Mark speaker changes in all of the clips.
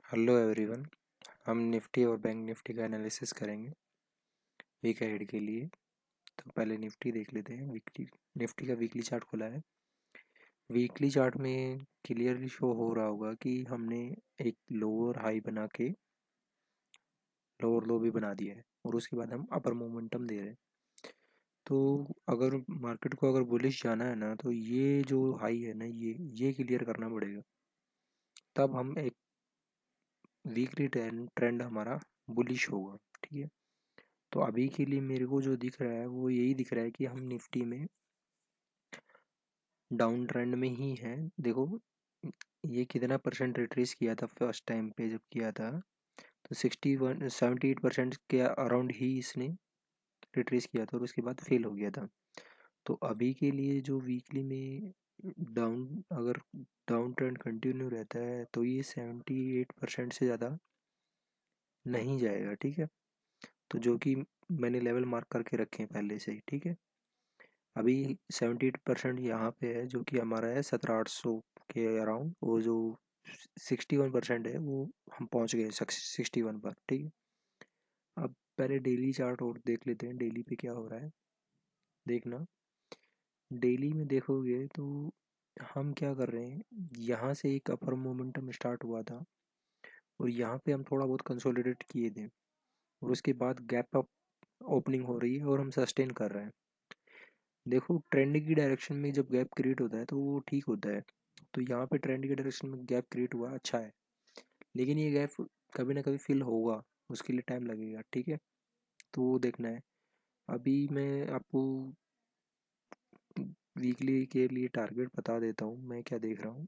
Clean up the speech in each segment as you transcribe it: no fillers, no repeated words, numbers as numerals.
Speaker 1: Hello everyone. हम Nifty और bank Nifty का एनालिसिस करेंगे वीक अहेड के लिए। तो पहले निफ्टी देख लेते हैं। वीकली निफ्टी का वीकली चार्ट खुला है। वीकली चार्ट में क्लियरली शो हो रहा होगा कि हमने एक लोअर हाई बना के लोअर लो भी बना दिया है और उसके बाद हम अपर मोमेंटम दे रहे हैं। तो अगर मार्केट को अगर बुलिश जाना है ना, तो ये जो हाई है ना, ये क्लियर करना पड़ेगा, तब हम एक वीकली ट्रेंड हमारा बुलिश होगा। ठीक है। तो अभी के लिए मेरे को जो दिख रहा है वो यही दिख रहा है कि हम निफ्टी में डाउन ट्रेंड में ही हैं। देखो, ये कितना परसेंट रिट्रेस किया था फर्स्ट टाइम पे जब किया था, तो 78% के अराउंड ही इसने रिट्रेस किया था और उसके बाद फेल हो गया था। तो अभी के लिए जो वीकली में अगर डाउन ट्रेंड कंटिन्यू रहता है तो ये 78% से ज़्यादा नहीं जाएगा। ठीक है। तो जो कि मैंने लेवल मार्क करके रखे हैं पहले से ही। ठीक है। अभी 78% यहाँ पे है, जो कि हमारा है 17,800 के अराउंड। वो जो 61% है वो हम पहुँच गए 61 पर। ठीक है। अब पहले डेली चार्ट और देख लेते हैं, डेली पे क्या हो रहा है। देखना, डेली में देखोगे तो हम क्या कर रहे हैं, यहाँ से एक अपर मोमेंटम स्टार्ट हुआ था और यहाँ पे हम थोड़ा बहुत कंसोलिडेट किए थे और उसके बाद गैप अप ओपनिंग हो रही है और हम सस्टेन कर रहे हैं। देखो, ट्रेंड की डायरेक्शन में जब गैप क्रिएट होता है तो वो ठीक होता है। तो यहाँ पे ट्रेंड की डायरेक्शन में गैप क्रिएट हुआ, अच्छा है। लेकिन ये गैप कभी ना कभी फिल होगा, उसके लिए टाइम लगेगा। ठीक है। तो वो देखना है। अभी मैं आपको वीकली के लिए टारगेट बता देता हूँ मैं क्या देख रहा हूँ।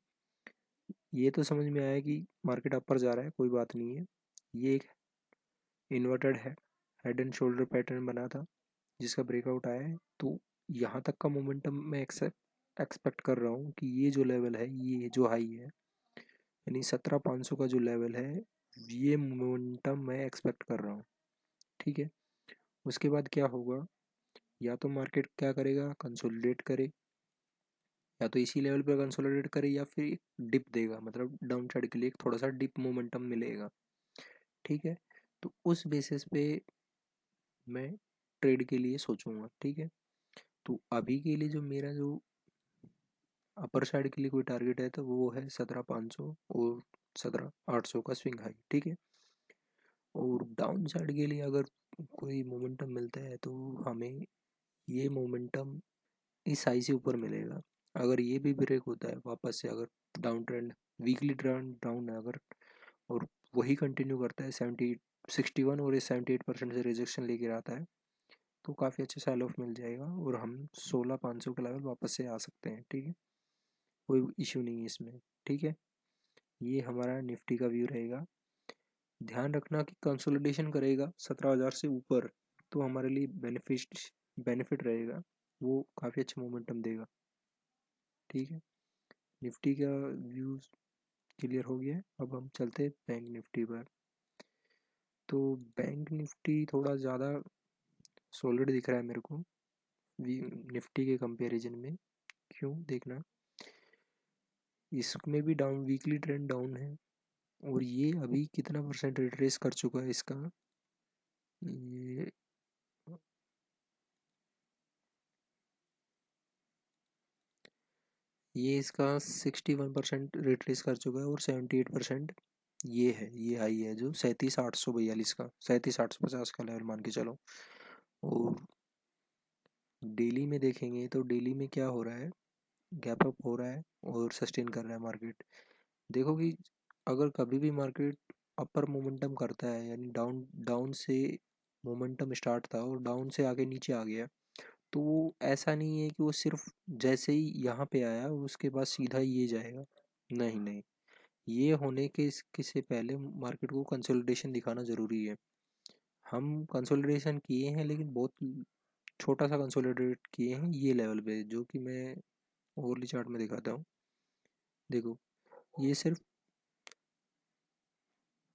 Speaker 1: ये तो समझ में आया कि मार्केट अपर जा रहा है, कोई बात नहीं है। ये एक इन्वर्टेड है, हेड एंड शोल्डर पैटर्न बना था जिसका ब्रेकआउट आया है। तो यहाँ तक का मोमेंटम मैं एक्सपेक्ट कर रहा हूँ कि ये जो लेवल है, ये जो हाई है, यानी 17,500 का जो लेवल है, ये मोमेंटम मैं एक्सपेक्ट कर रहा हूँ। ठीक है। उसके बाद क्या होगा, या तो मार्केट क्या करेगा, कंसोलिडेट करे, या तो इसी लेवल पर कंसोलिडेट करे, या फिर डिप देगा, मतलब डाउन साइड के लिए एक थोड़ा सा डिप मोमेंटम मिलेगा। ठीक है। तो उस बेसिस पे मैं ट्रेड के लिए सोचूंगा। ठीक है। तो अभी के लिए जो मेरा जो अपर साइड के लिए कोई टारगेट है तो वो है 17,500 और 17,800 का स्विंग हाई। ठीक है। और डाउन साइड के लिए अगर कोई मोमेंटम मिलता है तो हमें ये मोमेंटम इस हाई से ऊपर मिलेगा। अगर ये भी ब्रेक होता है वापस से, अगर down trend, weekly trend down है अगर, और वही कंटिन्यू करता है 61 और इस 78% से रिजेक्शन लेके आता है, तो काफ़ी अच्छा सेल ऑफ मिल जाएगा और हम 16,500 के लेवल वापस से आ सकते हैं। ठीक है। कोई इश्यू नहीं है इसमें। ठीक है। ये हमारा निफ्टी का व्यू रहेगा। ध्यान रखना कि कंसोलिडेशन करेगा 17,000 से ऊपर, तो हमारे लिए बेनिफिट रहेगा, वो काफ़ी अच्छा मोमेंटम देगा। ठीक है। निफ्टी का व्यू क्लियर हो गया है। अब हम चलते हैं बैंक निफ्टी पर। तो बैंक निफ्टी थोड़ा ज़्यादा सॉलिड दिख रहा है मेरे को निफ्टी के कंपैरिजन में। क्यों, देखना, इसमें भी डाउन, वीकली ट्रेंड डाउन है और ये अभी कितना परसेंट रिट्रेस कर चुका है इसका, ये ये इसका 61% रिट्रेस कर चुका है और 78% ये है, ये हाई है जो 37,842 का, 37,850 का लेवल मान के चलो। और डेली में देखेंगे तो डेली में क्या हो रहा है, गैप अप हो रहा है और सस्टेन कर रहा है मार्केट। देखो कि अगर कभी भी मार्केट अपर मोमेंटम करता है, यानी डाउन डाउन से मोमेंटम स्टार्ट था और डाउन से आगे नीचे आ गया, तो वो ऐसा नहीं है कि वो सिर्फ जैसे ही यहाँ पे आया उसके बाद सीधा ये जाएगा। नहीं नहीं, ये होने के इसके से पहले मार्केट को कंसोलिडेशन दिखाना ज़रूरी है। हम कंसोलिडेशन किए हैं लेकिन बहुत छोटा सा कंसोलिडेट किए हैं ये लेवल पे, जो कि मैं ओवरली चार्ट में दिखाता हूँ। देखो, ये सिर्फ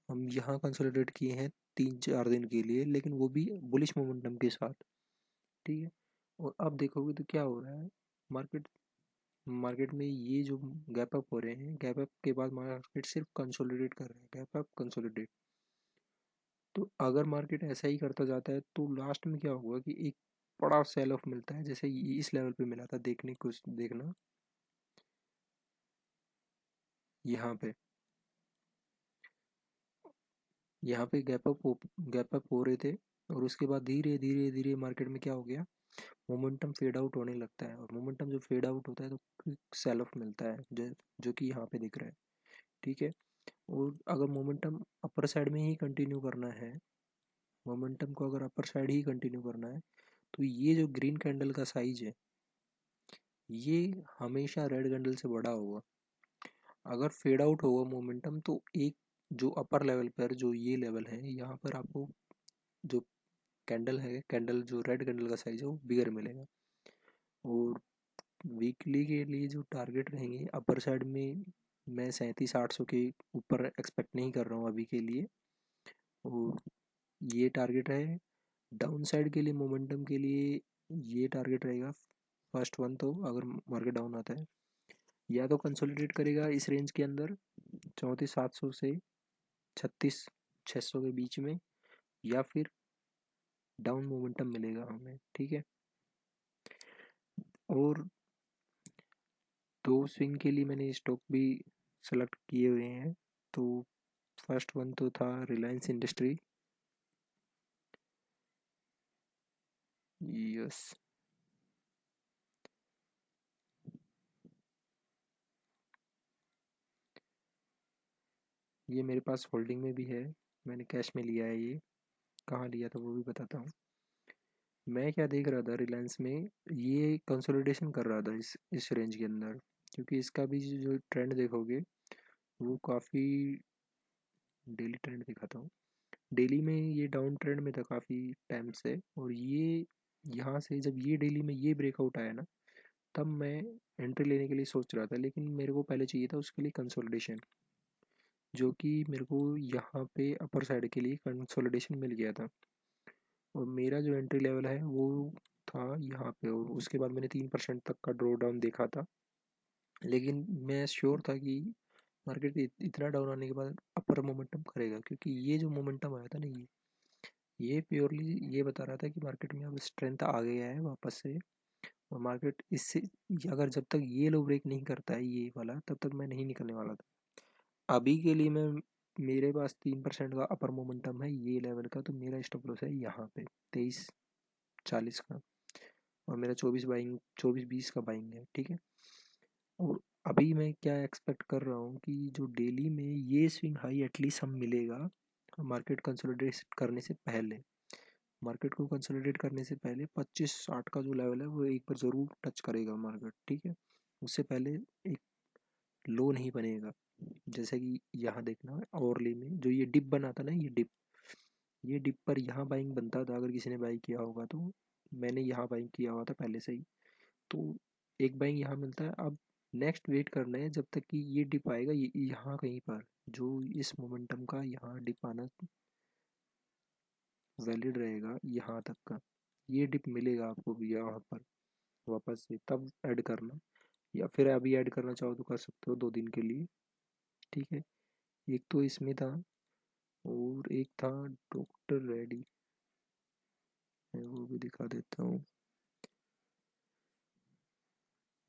Speaker 1: हम यहाँ कंसोलिडेट किए हैं 3-4 दिन के लिए, लेकिन वो भी बुलिश मोमेंटम के साथ। ठीक है। और अब देखोगे तो क्या हो रहा है, मार्केट मार्केट में ये जो गैप अप हो रहे हैं, गैप अप के बाद मार्केट सिर्फ कंसोलिडेट कर रहे हैं, गैप अप कंसोलिडेट। तो अगर मार्केट ऐसा ही करता जाता है तो लास्ट में क्या होगा कि एक बड़ा सेल ऑफ मिलता है, जैसे इस लेवल पे मिला था, देखने कुछ देखना यहाँ पे गैप अप हो रहे थे, और उसके बाद धीरे धीरे धीरे मार्केट में क्या हो गया, मोमेंटम फेड आउट होने लगता है, और मोमेंटम जब फेड आउट होता है तो क्विक सेल ऑफ मिलता है, जो कि यहाँ पे दिख रहा है। ठीक है। और अगर मोमेंटम अपर साइड में ही कंटिन्यू करना है, मोमेंटम को अगर अपर साइड ही कंटिन्यू करना है, तो ये जो ग्रीन कैंडल का साइज है ये हमेशा रेड कैंडल से बड़ा होगा। अगर फेड आउट होगा मोमेंटम तो एक जो अपर लेवल पर जो ये लेवल है यहाँ पर आपको जो कैंडल है, कैंडल जो रेड कैंडल का साइज है वो बिगर मिलेगा। और वीकली के लिए जो टारगेट रहेंगे अपर साइड में, मैं 3700 के ऊपर एक्सपेक्ट नहीं कर रहा हूँ अभी के लिए। और ये टारगेट है डाउन साइड के लिए, मोमेंटम के लिए ये टारगेट रहेगा। फर्स्ट वन तो अगर मार्केट डाउन आता है या तो कंसोलिडेट करेगा इस रेंज के अंदर 34,700 से 36,600 के बीच में, या फिर डाउन मोमेंटम मिलेगा हमें। ठीक है। और दो स्विंग के लिए मैंने स्टॉक भी सेलेक्ट किए हुए हैं। तो फर्स्ट वन तो था रिलायंस इंडस्ट्री। यस, ये मेरे पास होल्डिंग में भी है, मैंने कैश में लिया है ये। कहाँ लिया था वो भी बताता हूँ। मैं क्या देख रहा था रिलायंस में, ये कंसोलिडेशन कर रहा था इस रेंज के अंदर, क्योंकि इसका भी जो ट्रेंड देखोगे वो काफ़ी, डेली ट्रेंड दिखाता हूँ, डेली में ये डाउन ट्रेंड में था काफ़ी टाइम से। और ये यहाँ से जब ये डेली में ये ब्रेकआउट आया ना, तब मैं एंट्री लेने के लिए सोच रहा था, लेकिन मेरे को पहले चाहिए था उसके लिए कंसोलिडेशन, जो कि मेरे को यहाँ पे अपर साइड के लिए कंसोलिडेशन मिल गया था। और मेरा जो एंट्री लेवल है वो था यहाँ पे, और उसके बाद मैंने 3% तक का ड्रॉ डाउन देखा था। लेकिन मैं श्योर था कि मार्केट इतना डाउन आने के बाद अपर मोमेंटम करेगा, क्योंकि ये जो मोमेंटम आया था ना, ये प्योरली ये बता रहा था कि मार्केट में अब स्ट्रेंथ आ गया है वापस से। और मार्केट इससे, अगर जब तक ये लो ब्रेक नहीं करता है ये वाला, तब तक मैं नहीं निकलने वाला था। अभी के लिए मैं, मेरे पास 3% का अपर मोमेंटम है ये लेवल का, तो मेरा स्टॉप लॉस है यहाँ पे 2340 का, और मेरा 24 20 का बाइंग है। ठीक है। और अभी मैं क्या एक्सपेक्ट कर रहा हूँ कि जो डेली में ये स्विंग हाई एटलीस्ट हम मिलेगा मार्केट कंसोलिडेट करने से पहले। मार्केट को कंसोलिडेट करने से पहले 2560 का जो लेवल है वो एक बार ज़रूर टच करेगा मार्केट। ठीक है। उससे पहले एक लो नहीं बनेगा। जैसे कि यहाँ देखना आवरली में जो ये डिप बना था ना, ये डिप पर यहाँ बाइंग बनता था, अगर किसी ने बाई किया होगा तो। मैंने यहाँ बाइंग किया हुआ था पहले से ही। तो एक बाइंग यहाँ मिलता है। अब नेक्स्ट वेट करना है जब तक कि ये डिप आएगा, ये यहाँ कहीं पर जो इस मोमेंटम का यहाँ डिप आना वैलिड रहेगा यहाँ तक का। ये डिप मिलेगा आपको भी यहाँ पर वापस से, तब ऐड करना, या फिर अभी ऐड करना चाहो तो कर सकते हो 2 दिन के लिए। ठीक है। एक तो इसमें था, और एक था डॉक्टर रेडी, मैं वो भी दिखा देता हूँ।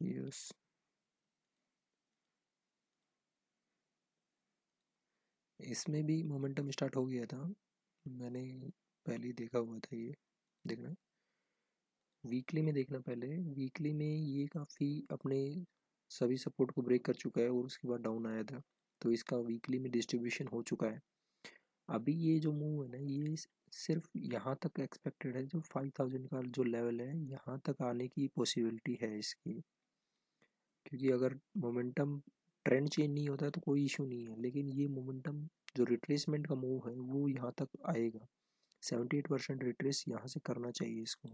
Speaker 1: यस, इसमें भी मोमेंटम स्टार्ट हो गया था, मैंने पहले ही देखा हुआ था ये। देखना वीकली में, देखना पहले वीकली में ये काफ़ी अपने सभी सपोर्ट को ब्रेक कर चुका है, और उसके बाद डाउन आया था। तो इसका वीकली में डिस्ट्रीब्यूशन हो चुका है। अभी ये जो मूव है ना, ये सिर्फ यहाँ तक एक्सपेक्टेड है, जो 5000 का जो लेवल है यहाँ तक आने की पॉसिबिलिटी है इसकी। क्योंकि अगर मोमेंटम ट्रेंड चेंज नहीं होता है तो कोई इशू नहीं है, लेकिन ये मोमेंटम जो रिट्रेसमेंट का मूव है वो यहाँ तक आएगा। 78% रिट्रेस यहाँ से करना चाहिए इसको।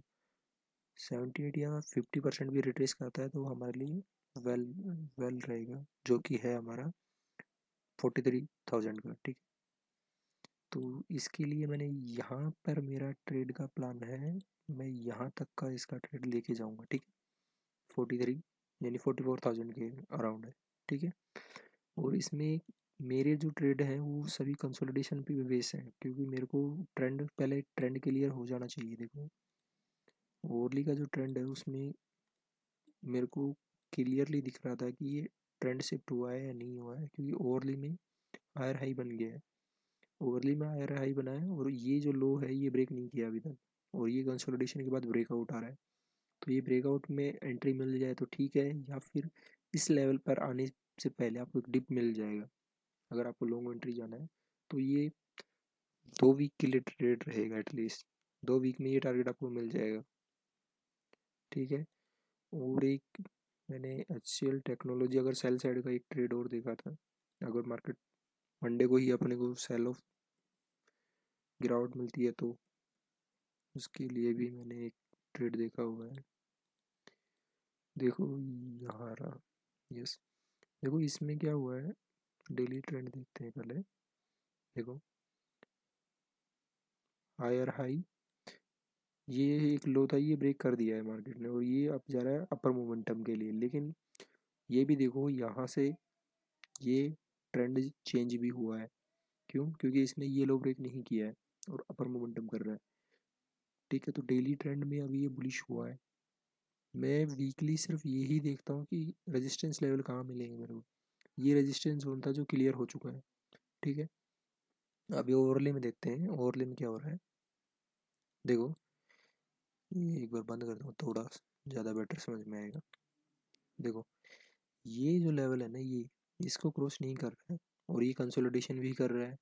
Speaker 1: 78 या 50% भी रिट्रेस करता है तो हमारे लिए वेल वेल रहेगा, जो कि है हमारा 43,000 का। ठीक है। तो इसके लिए मैंने यहाँ पर मेरा ट्रेड का प्लान है, मैं यहाँ तक का इसका ट्रेड लेके जाऊँगा। ठीक है। 43 यानी 44,000 के अराउंड है, ठीक है। और इसमें मेरे जो ट्रेड हैं वो सभी कंसोलिडेशन पे बेस हैं, क्योंकि मेरे को ट्रेंड पहले ट्रेंड क्लियर हो जाना चाहिए। देखो ओवरली का जो ट्रेंड है उसमें मेरे को क्लियरली दिख रहा था कि ये ट्रेंड शिफ्ट हुआ है या नहीं हुआ है, क्योंकि ओवरली में हायर हाई बन गया है। ओवरली में हायर हाई बना है और ये जो लो है ये ब्रेक नहीं किया अभी तक, और ये कंसोलिडेशन के बाद ब्रेकआउट आ रहा है। तो ये ब्रेकआउट में एंट्री मिल जाए तो ठीक है, या फिर इस लेवल पर आने से पहले आपको एक डिप मिल जाएगा। अगर आपको लॉन्ग एंट्री जाना है तो ये 2 वीक के लिए ट्रेड रहेगा, एटलीस्ट 2 वीक में ये टारगेट आपको मिल जाएगा, ठीक है। और एक मैंने HCL टेक्नोलॉजी अगर सेल साइड का एक ट्रेड और देखा था, अगर मार्केट मंडे को ही अपने को सेल ऑफ गिरावट मिलती है तो उसके लिए भी मैंने एक ट्रेड देखा हुआ है। देखो यहाँ रहा, यस। देखो इसमें क्या हुआ है, डेली ट्रेंड देखते हैं पहले। देखो हायर हाई, ये एक लो था, ये ब्रेक कर दिया है मार्केट ने और ये अब जा रहा है अपर मोमेंटम के लिए। लेकिन ये भी देखो यहाँ से ये ट्रेंड चेंज भी हुआ है। क्यों? क्योंकि इसने ये लो ब्रेक नहीं किया है और अपर मोमेंटम कर रहा है, ठीक है। तो डेली ट्रेंड में अभी ये बुलिश हुआ है। मैं वीकली सिर्फ यही देखता हूँ कि रेजिस्टेंस लेवल कहाँ मिलेंगे मेरे को। ये रेजिस्टेंस जोन था जो क्लियर हो चुका है, ठीक है। अभी ओवरले में देखते हैं, ओवरले में क्या हो रहा है। देखो ये एक बार बंद कर दूँ, थोड़ा ज़्यादा बेटर समझ में आएगा। देखो ये जो लेवल है ना, ये इसको क्रॉस नहीं कर रहा है और ये कंसोलिडेशन भी कर रहा है।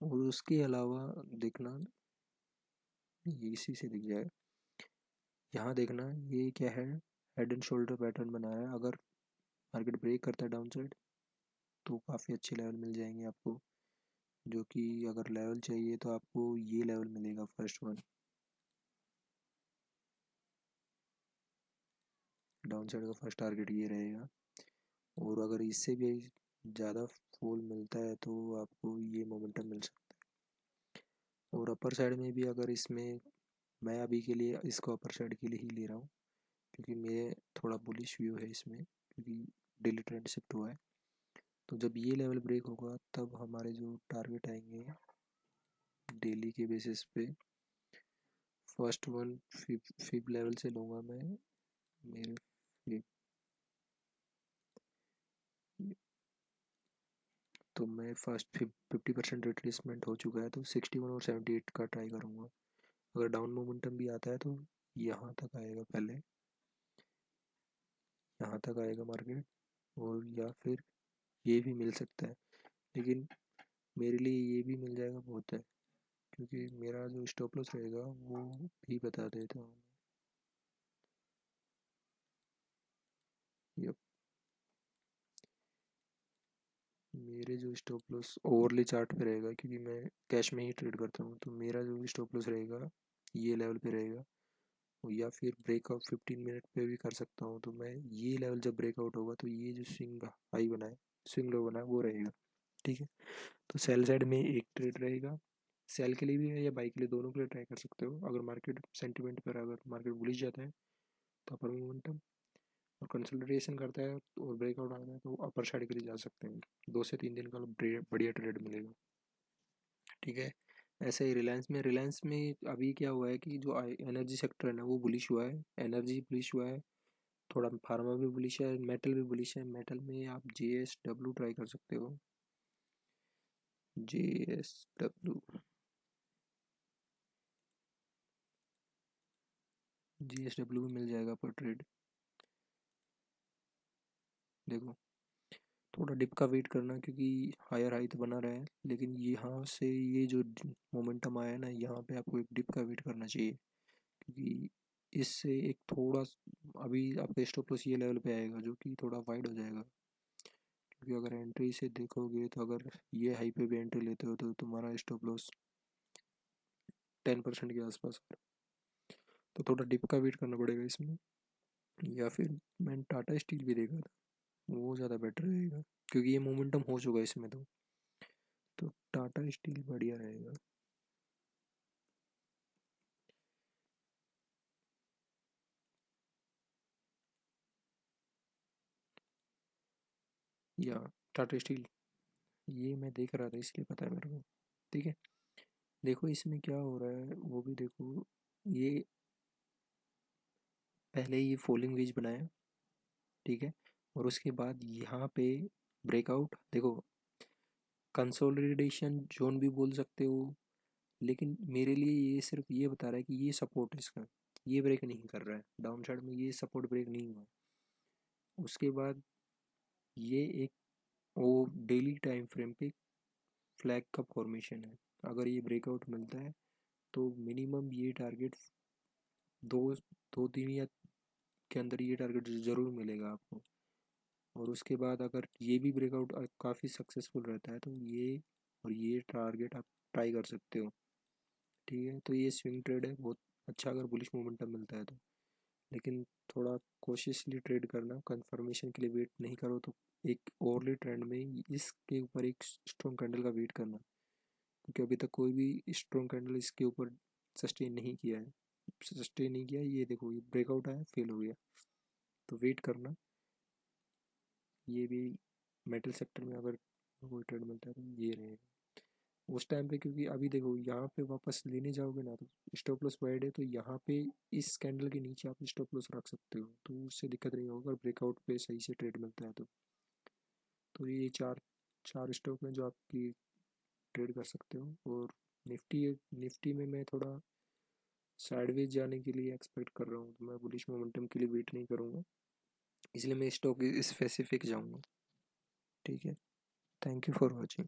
Speaker 1: और उसके अलावा देखना, ये इसी से दिख जाएगा। यहाँ देखना ये क्या है, हेड एंड शोल्डर पैटर्न बना है। अगर मार्केट ब्रेक करता है डाउन साइड तो काफ़ी अच्छे लेवल मिल जाएंगे आपको, जो कि अगर लेवल चाहिए तो आपको ये लेवल मिलेगा फर्स्ट वन, डाउन साइड का फर्स्ट टारगेट ये रहेगा। और अगर इससे भी ज़्यादा फॉल मिलता है तो आपको ये मोमेंटम मिल सकता है। और अपर साइड में भी अगर इसमें, मैं अभी के लिए इसको अपर साइड के लिए ही ले रहा हूँ, क्योंकि मेरे थोड़ा बुलिश व्यू है इसमें, क्योंकि डेली ट्रेंड शिफ्ट हुआ है। तो जब ये लेवल ब्रेक होगा तब हमारे जो टारगेट आएंगे डेली के बेसिस पे, फर्स्ट वन फिफ्थ लेवल से लूँगा मैं। मेरे फिफ्थ, तो मैं फर्स्ट 50% रिट्रेसमेंट हो चुका है, तो 61 और 78 का ट्राई करूँगा। अगर डाउन मोमेंटम भी आता है तो यहाँ तक आएगा, पहले यहाँ तक आएगा मार्केट, और या फिर ये भी मिल सकता है। लेकिन मेरे लिए ये भी मिल जाएगा बहुत है, क्योंकि मेरा जो स्टॉप लॉस रहेगा वो भी बता देता हूँ। यप, मेरे जो स्टॉप लॉस ओवरली चार्ट पे रहेगा, क्योंकि मैं कैश में ही ट्रेड करता हूँ, तो मेरा जो स्टॉप लॉस रहेगा ये लेवल पे रहेगा। या फिर ब्रेकआउट 15 मिनट पे भी कर सकता हूँ। तो मैं ये लेवल जब ब्रेकआउट होगा तो ये जो स्विंग हाई बना है, स्विंग लो बना है, वो रहेगा, ठीक है। तो सेल साइड में एक ट्रेड रहेगा, सेल के लिए भी है या बाई के लिए, दोनों के लिए ट्राई कर सकते हो। अगर मार्केट सेंटिमेंट पर, अगर मार्केट बुलिश जाता है तो अपर मोमेंटम, और कंसोलिडेशन करता है और ब्रेकआउट आता है तो अपर साइड के लिए जा सकते हैं। 2 से 3 दिन का बढ़िया ट्रेड मिलेगा, ठीक है। ऐसे ही रिलायंस में अभी क्या हुआ है कि जो एनर्जी सेक्टर है ना वो बुलिश हुआ है, एनर्जी बुलिश हुआ है, थोड़ा फार्मा भी बुलिश है, मेटल भी बुलिश है। मेटल में आप JSW ट्राई कर सकते हो, JSW, JSW भी मिल जाएगा पर ट्रेड। देखो थोड़ा डिप का वेट करना, क्योंकि हायर हाई तो बना रहा है, लेकिन यहाँ से ये जो मोमेंटम आया है ना, यहाँ पे आपको एक डिप का वेट करना चाहिए, क्योंकि इससे एक थोड़ा अभी आपका स्टॉप लॉस ये लेवल पे आएगा जो कि थोड़ा वाइड हो जाएगा। क्योंकि अगर एंट्री से देखोगे तो अगर ये हाई पे भी एंट्री लेते हो तो तुम्हारा स्टॉप लॉस 10% के आसपास है। तो थोड़ा डिप का वेट करना पड़ेगा इसमें। या फिर मैंने टाटा स्टील भी देखा था, वो ज़्यादा बेटर रहेगा, क्योंकि ये मोमेंटम हो चुका है इसमें। तो टाटा स्टील बढ़िया रहेगा। या टाटा स्टील, ये मैं देख रहा था इसलिए पता है मेरे को। ठीक है, देखो इसमें क्या हो रहा है वो भी देखो। ये पहले ये फॉलिंग वेज बनाया, ठीक है, और उसके बाद यहाँ पे ब्रेकआउट देखो, कंसोलिडेशन जोन भी बोल सकते हो, लेकिन मेरे लिए ये सिर्फ ये बता रहा है कि ये सपोर्ट है इसका, ये ब्रेक नहीं कर रहा है डाउन साइड में, ये सपोर्ट ब्रेक नहीं हुआ। उसके बाद ये एक वो डेली टाइम फ्रेम पे फ्लैग का फॉर्मेशन है। अगर ये ब्रेकआउट मिलता है तो मिनिमम ये टारगेट दो दो दिन या के अंदर ये टारगेट ज़रूर मिलेगा आपको। और उसके बाद अगर ये भी ब्रेकआउट काफ़ी सक्सेसफुल रहता है तो ये और ये टारगेट आप ट्राई कर सकते हो। ठीक है, तो ये स्विंग ट्रेड है बहुत अच्छा अगर बुलिश मोमेंटम मिलता है तो। लेकिन थोड़ा कोशिशली ट्रेड करना, कंफर्मेशन के लिए वेट नहीं करो तो एक ओवरली ट्रेंड में इसके ऊपर एक स्ट्रॉन्ग कैंडल का वेट करना, क्योंकि अभी तक कोई भी स्ट्रॉन्ग कैंडल इसके ऊपर सस्टेन नहीं किया है। सस्टेन नहीं किया, ये देखो ये ब्रेकआउट आया फेल हो गया, तो वेट करना। ये भी मेटल सेक्टर में अगर कोई ट्रेड मिलता है तो ये रहेगा उस टाइम पे, क्योंकि अभी देखो यहाँ पे वापस लेने जाओगे ना तो स्टॉप लॉस वाइड है, तो यहाँ पे इस कैंडल के नीचे आप स्टॉप लॉस रख सकते हो, तो उससे दिक्कत नहीं होगा अगर ब्रेकआउट पे सही से ट्रेड मिलता है तो ये चार चार स्टॉक में जो आपकी ट्रेड कर सकते हो। और निफ्टी, निफ्टी में मैं थोड़ा साइडवेज जाने के लिए एक्सपेक्ट कर रहा हूँ, तो मैं बुलिश मोमेंटम के लिए वेट नहीं करूँगा, इसलिए मैं स्टॉक स्पेसिफिक जाऊँगा। ठीक है, थैंक यू फॉर वॉचिंग।